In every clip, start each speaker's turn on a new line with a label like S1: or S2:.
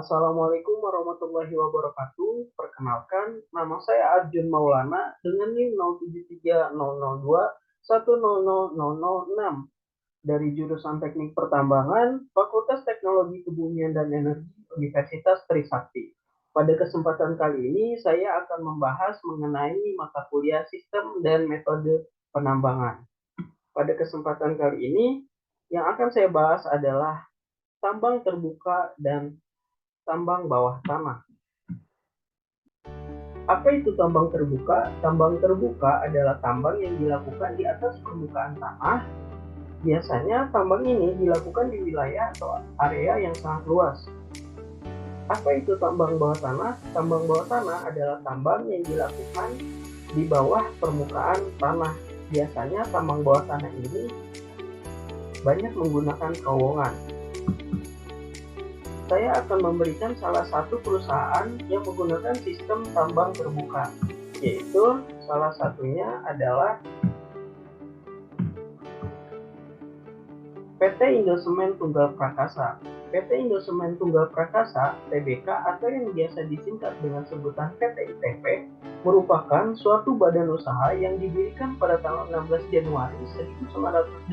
S1: Assalamualaikum warahmatullahi wabarakatuh. Perkenalkan, nama saya Arjun Maulana dengan NIM 073002100006 dari jurusan Teknik Pertambangan, Fakultas Teknologi Kebumian dan Energi, Universitas Trisakti. Pada kesempatan kali ini, saya akan membahas mengenai mata kuliah Sistem dan Metode Penambangan. Pada kesempatan kali ini, yang akan saya bahas adalah tambang terbuka dan tambang bawah tanah. Apa itu tambang terbuka? Tambang terbuka adalah tambang yang dilakukan di atas permukaan tanah. Biasanya tambang ini dilakukan di wilayah atau area yang sangat luas. Apa itu tambang bawah tanah? Tambang bawah tanah adalah tambang yang dilakukan di bawah permukaan tanah. Biasanya tambang bawah tanah ini banyak menggunakan terowongan. Saya akan memberikan salah satu perusahaan yang menggunakan sistem tambang terbuka, yaitu salah satunya adalah PT Indosemen Tunggal Prakasa. PT Indosemen Tunggal Prakasa, TBK atau yang biasa disingkat dengan sebutan PT ITP, merupakan suatu badan usaha yang didirikan pada tanggal 16 Januari 1985.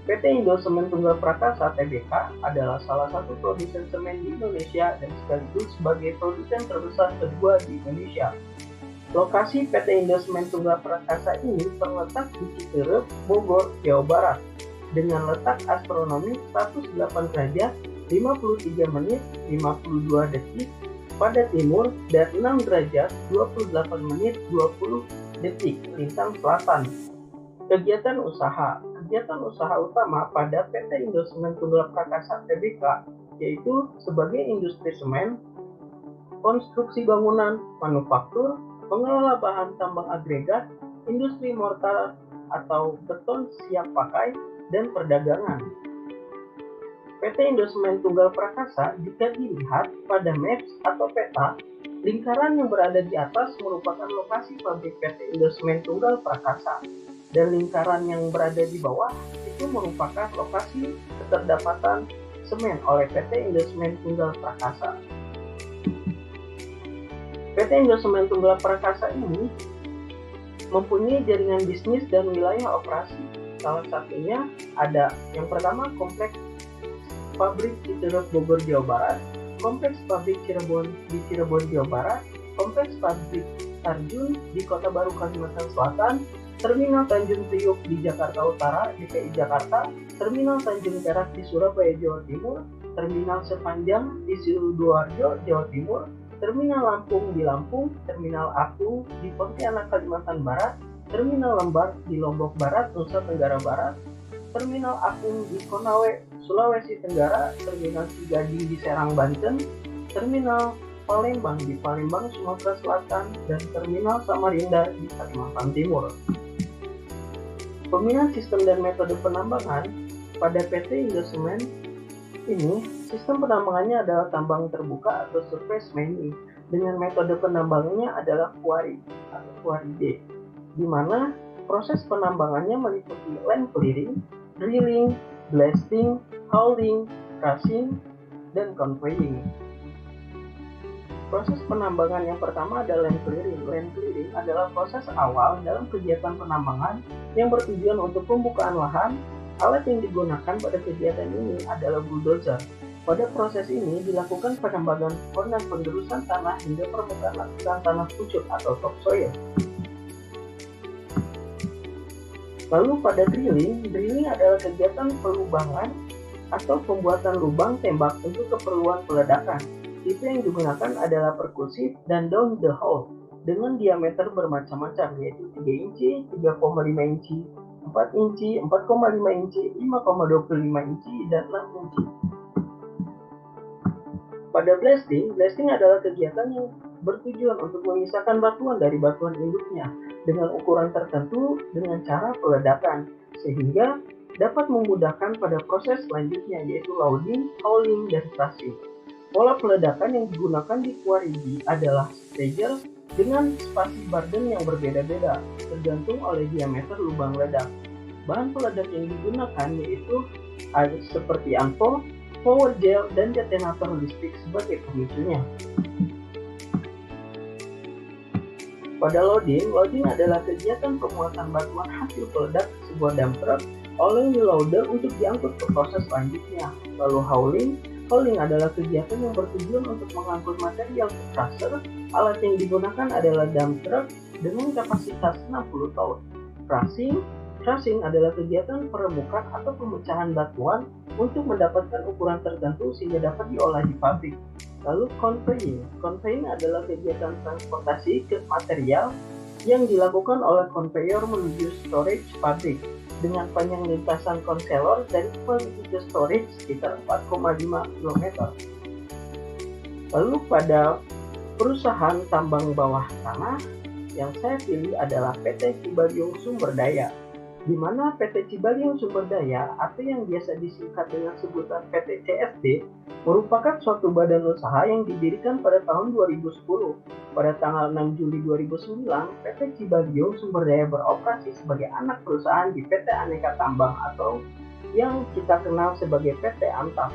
S1: PT Indosemen Tunggal Prakasa (TBK) adalah salah satu produsen semen di Indonesia dan sekaligus sebagai produsen terbesar kedua di Indonesia. Lokasi PT Indosemen Tunggal Prakasa ini terletak di Citerep, Bogor, Jawa Barat, dengan letak astronomis 108 derajat 53 menit 52 detik pada timur dan 6 derajat 28 menit 20 detik lintang selatan. Kegiatan usaha utama pada PT Indosemen Tunggal Prakasa (TBK) yaitu sebagai industri semen, konstruksi bangunan, manufaktur, pengelola bahan tambang agregat, industri mortar atau beton siap pakai, dan perdagangan. PT Indosemen Tunggal Prakasa jika dilihat pada maps atau peta, lingkaran yang berada di atas merupakan lokasi pabrik PT Indosemen Tunggal Prakasa. Dan lingkaran yang berada di bawah itu merupakan lokasi keterdapatan semen oleh PT Indosemen Tunggal Prakasa. PT Indosemen Tunggal Prakasa ini mempunyai jaringan bisnis dan wilayah operasi. Salah satunya ada yang pertama kompleks pabrik Citerep Bogor Jawa Barat, kompleks pabrik Cirebon di Cirebon Jawa Barat, kompleks pabrik Tarjun di Kota Baru Kalimantan Selatan, Terminal Tanjung Priuk di Jakarta Utara, DKI Jakarta, Terminal Tanjung Perak di Surabaya, Jawa Timur, Terminal Sepanjang di Sidoarjo, Jawa Timur, Terminal Lampung di Lampung, Terminal Apung di Pontianak, Kalimantan Barat, Terminal Lembar di Lombok Barat, Nusa Tenggara Barat, Terminal Apung di Konawe, Sulawesi Tenggara, Terminal Cigading di Serang, Banten, Terminal Palembang di Palembang, Sumatera Selatan, dan Terminal Samarinda di Kalimantan Timur. Pembinaan sistem dan metode penambangan pada PT Indosemen ini, sistem penambangannya adalah tambang terbuka atau surface mining, dengan metode penambangannya adalah quarry atau quarry D, di mana proses penambangannya meliputi land clearing, drilling, blasting, hauling, crushing, dan conveying. Proses penambangan yang pertama adalah land clearing. Land clearing adalah proses awal dalam kegiatan penambangan yang bertujuan untuk pembukaan lahan. Alat yang digunakan pada kegiatan ini adalah bulldozer. Pada proses ini dilakukan penambangan pohon dan pengerusan tanah hingga permukaan lapisan tanah pucuk atau topsoil. Lalu pada drilling adalah kegiatan pelubangan atau pembuatan lubang tembak untuk keperluan peledakan. Tipe yang digunakan adalah perkusif dan down the hole dengan diameter bermacam-macam, yaitu 3 inci, 3,5 inci, 4 inci, 4,5 inci, 5,25 inci, dan 6 inci. Pada blasting adalah kegiatan yang bertujuan untuk memisahkan batuan dari batuan induknya dengan ukuran tertentu dengan cara peledakan, sehingga dapat memudahkan pada proses selanjutnya, yaitu loading, hauling, dan crushing. Pola peledakan yang digunakan di quarry D adalah stager dengan spasi Barden yang berbeda-beda, tergantung oleh diameter lubang ledak. Bahan peledak yang digunakan yaitu seperti anvil, power gel, dan detonator listrik sebagai pemicunya. Pada loading adalah kegiatan pemuatan batuan hasil peledak sebuah dump truck oleh wheel loader untuk diangkut ke proses selanjutnya. Lalu hauling adalah kegiatan yang bertujuan untuk mengangkut material ke crusher. Alat yang digunakan adalah dump truck dengan kapasitas 60 ton. Crushing adalah kegiatan peremukan atau pemecahan batuan untuk mendapatkan ukuran tertentu sehingga dapat diolah di pabrik. Lalu conveying adalah kegiatan transportasi ke material yang dilakukan oleh conveyor menuju storage pabrik dengan panjang lintasan konselor dari quality ke storage sekitar 4,5 km. Lalu pada perusahaan tambang bawah tanah yang saya pilih adalah PT Cibaliung Sumber Daya, di mana PT Cibaliung Sumber Daya atau yang biasa disingkat dengan sebutan PT CSD merupakan suatu badan usaha yang didirikan pada tahun 2010. Pada tanggal 6 Juli 2009, PT Cibaliung Sumber Daya beroperasi sebagai anak perusahaan di PT Aneka Tambang atau yang kita kenal sebagai PT Antam.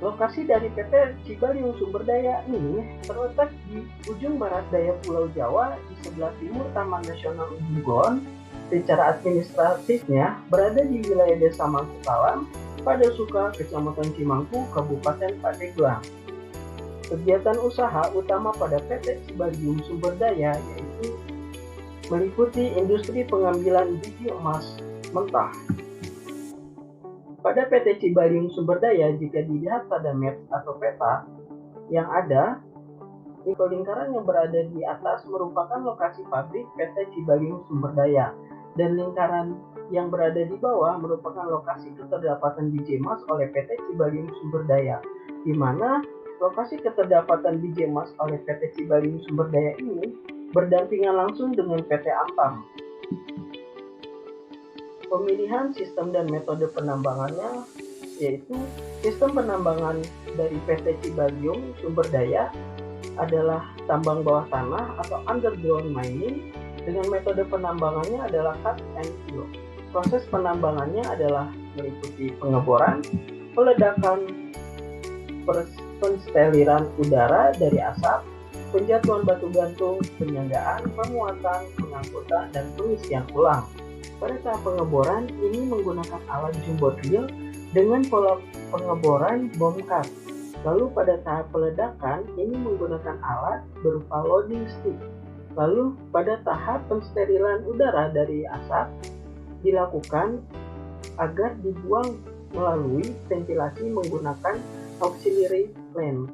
S1: Lokasi dari PT Cibaliung Sumber Daya ini terletak di ujung barat daya Pulau Jawa di sebelah timur Taman Nasional Ujung Kulon. Secara administratifnya berada di wilayah Desa Mangkukalam, Padasuka, Kecamatan Cimangku, Kabupaten Pandeglang. Kegiatan usaha utama pada PT Cibaliung Sumber Daya yaitu meliputi industri pengambilan biji emas mentah. Pada PT Cibaliung Sumber Daya, jika dilihat pada map atau peta yang ada, lingkaran yang berada di atas merupakan lokasi pabrik PT Cibaliung Sumber Daya, dan lingkaran yang berada di bawah merupakan lokasi keterdapatan biji emas oleh PT Cibaliung Sumber Daya, di mana lokasi keterdapatan biji emas oleh PT Cibaliung Sumber Daya ini berdampingan langsung dengan PT Antam. Pemilihan sistem dan metode penambangannya yaitu sistem penambangan dari PT Cibaliung Sumber Daya adalah tambang bawah tanah atau underground mining. Dengan metode penambangannya adalah cut and fill. Proses penambangannya adalah meliputi pengeboran, peledakan, pensteliran udara dari asap, penjatuhan batu gantung, penyanggaan, pemuatan, pengangkutan, dan pengisian ulang. Pada tahap pengeboran ini menggunakan alat jumbo drill dengan pola pengeboran bom cut. Lalu pada tahap peledakan ini menggunakan alat berupa loading stick. Lalu pada tahap pensterilan udara dari asap dilakukan agar dibuang melalui ventilasi menggunakan auxiliary fan.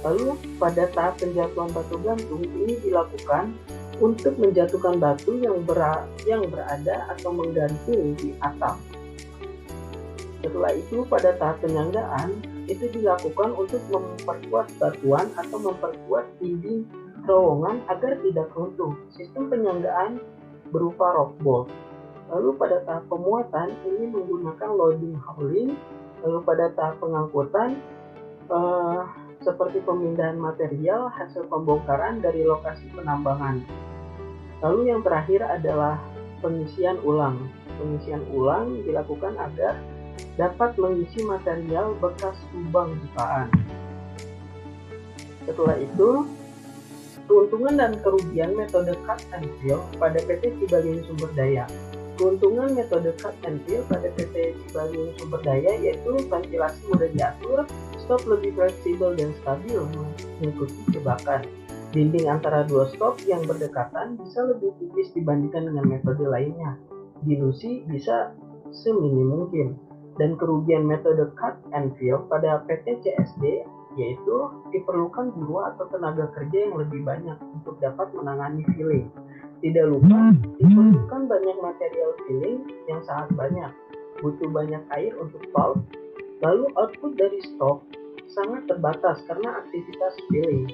S1: Lalu pada tahap penjatuhan batu gantung ini dilakukan untuk menjatuhkan batu yang berada atau menggantung di atap. Setelah itu pada tahap penyanggaan itu dilakukan untuk memperkuat batuan atau memperkuat dinding terowongan agar tidak runtuh. Sistem penyanggaan berupa rock bolt. Lalu pada tahap pemuatan ini menggunakan loading hauling. Lalu pada tahap pengangkutan seperti pemindahan material hasil pembongkaran dari lokasi penambangan. Lalu yang terakhir adalah pengisian ulang. Pengisian ulang dilakukan agar dapat mengisi material bekas lubang bukaan. Setelah itu, keuntungan dan kerugian metode cut and fill pada PT Cibaliung Sumber Daya. Keuntungan metode cut and fill pada PT Cibaliung Sumber Daya yaitu ventilasi mudah diatur, stop lebih fleksibel dan stabil mengikuti jebakan. Dinding antara dua stop yang berdekatan bisa lebih tipis dibandingkan dengan metode lainnya. Dilusi bisa seminim mungkin. Dan kerugian metode cut and fill pada PT CSD yaitu diperlukan guru atau tenaga kerja yang lebih banyak untuk dapat menangani filling. Tidak lupa, diperlukan banyak material filling yang sangat banyak, butuh banyak air untuk pulp, lalu output dari stok sangat terbatas karena aktivitas filling.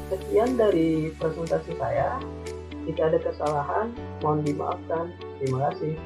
S1: Sekian dari presentasi saya. Jika ada kesalahan, mohon dimaafkan. Terima kasih.